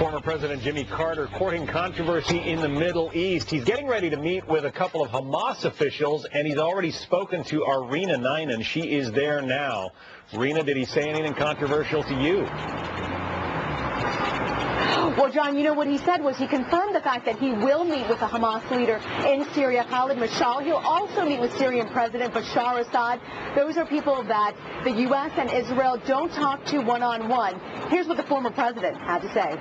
Former President Jimmy Carter courting controversy in the Middle East. He's getting ready to meet with a couple of Hamas officials, and he's already spoken to our Rena Ninan. She is there now. Rena, did he say anything controversial to you? Well, John, you know what he said was he confirmed the fact that he will meet with the Hamas leader in Syria, Khalid Mashal. He'll also meet with Syrian President Bashar Assad. Those are people that the U.S. and Israel don't talk to one-on-one. Here's what the former president had to say.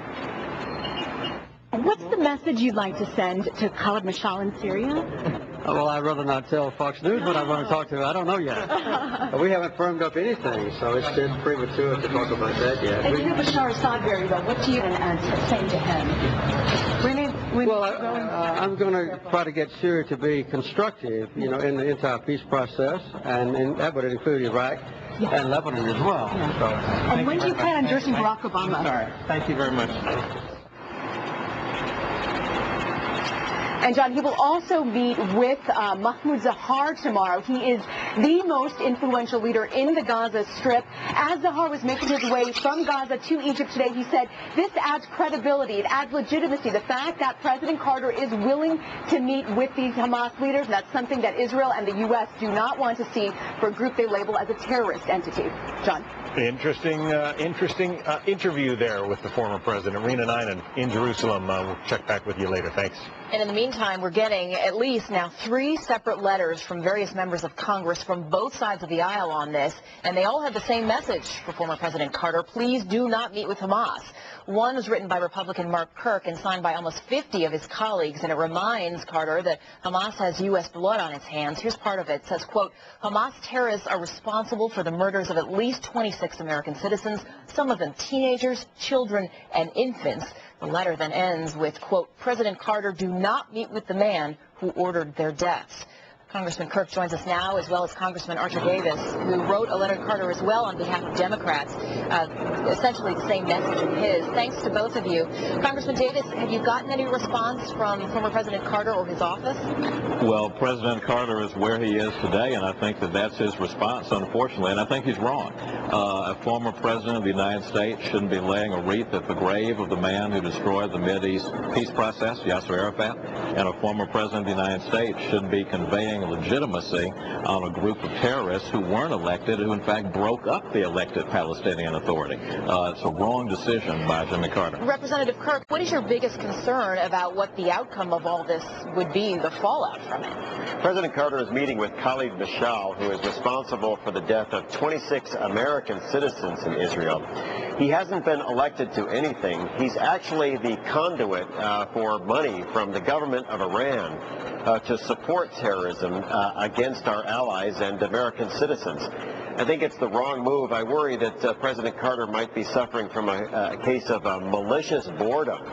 What's the message you'd like to send to Khalid Mashal in Syria? Well, I'd rather not tell Fox News what I want to talk to. I don't know yet. We haven't firmed up anything, so it's premature to talk about that yet. And you know Bashar Assad very well. What do you say to him? Really? Well, I'm going to try to get Syria to be constructive, in the entire peace process, and that would include Iraq and Lebanon as well. Yeah. So, and when do you plan on endorsing Barack Obama? I'm sorry. Thank you very much. And, John, he will also meet with Mahmoud Zahar tomorrow. He is the most influential leader in the Gaza Strip. As Zahar was making his way from Gaza to Egypt today, he said this adds credibility, it adds legitimacy. The fact that President Carter is willing to meet with these Hamas leaders, that's something that Israel and the U.S. do not want to see for a group they label as a terrorist entity. John. Interesting interview there with the former president. Rena Ninan in Jerusalem. We'll check back with you later. Thanks. And in the meantime, we're getting at least now 3 separate letters from various members of Congress from both sides of the aisle on this, and they all have the same message for former President Carter. Please do not meet with Hamas. One was written by Republican Mark Kirk and signed by almost 50 of his colleagues, and it reminds Carter that Hamas has U.S. blood on its hands. Here's part of it. It says, quote, Hamas terrorists are responsible for the murders of at least 26 American citizens, some of them teenagers, children, and infants. The letter then ends with, quote, President Carter, do not meet with the man who ordered their deaths. Congressman Kirk joins us now, as well as Congressman Archer Davis, who wrote a letter to Carter as well on behalf of Democrats, essentially the same message of his. Thanks to both of you. Congressman Davis, have you gotten any response from former President Carter or his office? Well, President Carter is where he is today, and I think that that's his response, unfortunately, and I think he's wrong. A former president of the United States shouldn't be laying a wreath at the grave of the man who destroyed the Mideast peace process, Yasser Arafat, and a former president of the United States shouldn't be conveying legitimacy on a group of terrorists who weren't elected, who in fact broke up the elected Palestinian Authority. It's a wrong decision by Jimmy Carter. Representative Kirk, what is your biggest concern about what the outcome of all this would be, the fallout from it? President Carter is meeting with Khalid Mashal, who is responsible for the death of 26 American citizens in Israel. He hasn't been elected to anything. He's actually the conduit for money from the government of Iran to support terrorism against our allies and American citizens. I think it's the wrong move. I worry that President Carter might be suffering from a case of malicious boredom,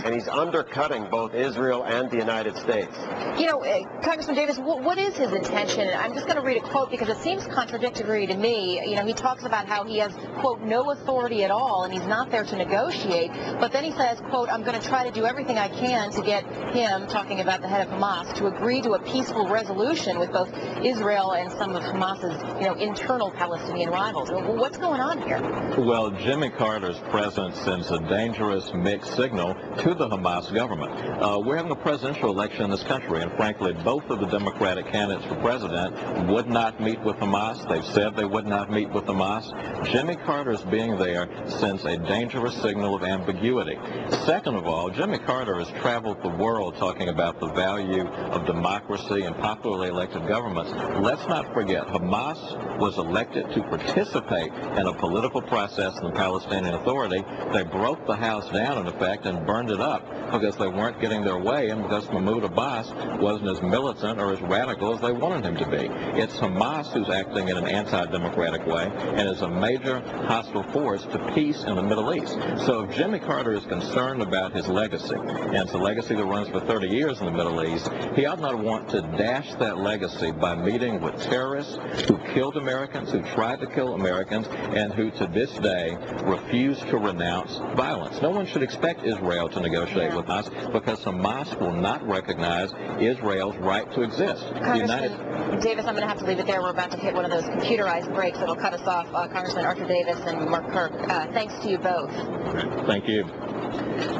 and he's undercutting both Israel and the United States. You know, Congressman Davis, what is his intention? I'm just going to read a quote because it seems contradictory to me. You know, he talks about how he has, quote, no authority at all, and he's not there to negotiate. But then he says, quote, I'm going to try to do everything I can to get him, talking about the head of Hamas, to agree to a peaceful resolution with both Israel and some of Hamas's, internal Palestinian rivals. What's going on here? Well, Jimmy Carter's presence sends a dangerous mixed signal to the Hamas government. We're having a presidential election in this country, and frankly, both of the Democratic candidates for president would not meet with Hamas. They've said they would not meet with Hamas. Jimmy Carter's being there sends a dangerous signal of ambiguity. Second of all, Jimmy Carter has traveled the world talking about the value of democracy and popularly elected governments. Let's not forget, Hamas was elected to participate in a political process in the Palestinian Authority. They broke the house down, in effect, and burned it up because they weren't getting their way and because Mahmoud Abbas wasn't as militant or as radical as they wanted him to be. It's Hamas who's acting in an anti-democratic way and is a major hostile force to peace in the Middle East. So if Jimmy Carter is concerned about his legacy, and it's a legacy that runs for 30 years in the Middle East, he ought not want to dash that legacy by meeting with terrorists who killed Americans, who tried to kill Americans, and who to this day refuse to renounce violence. No one should expect Israel to negotiate with us because Hamas will not recognize Israel's right to exist. Congressman Davis, I'm going to have to leave it there. We're about to hit one of those computerized breaks that will cut us off. Congressman Archer Davis and Mark Kirk, thanks to you both. Thank you.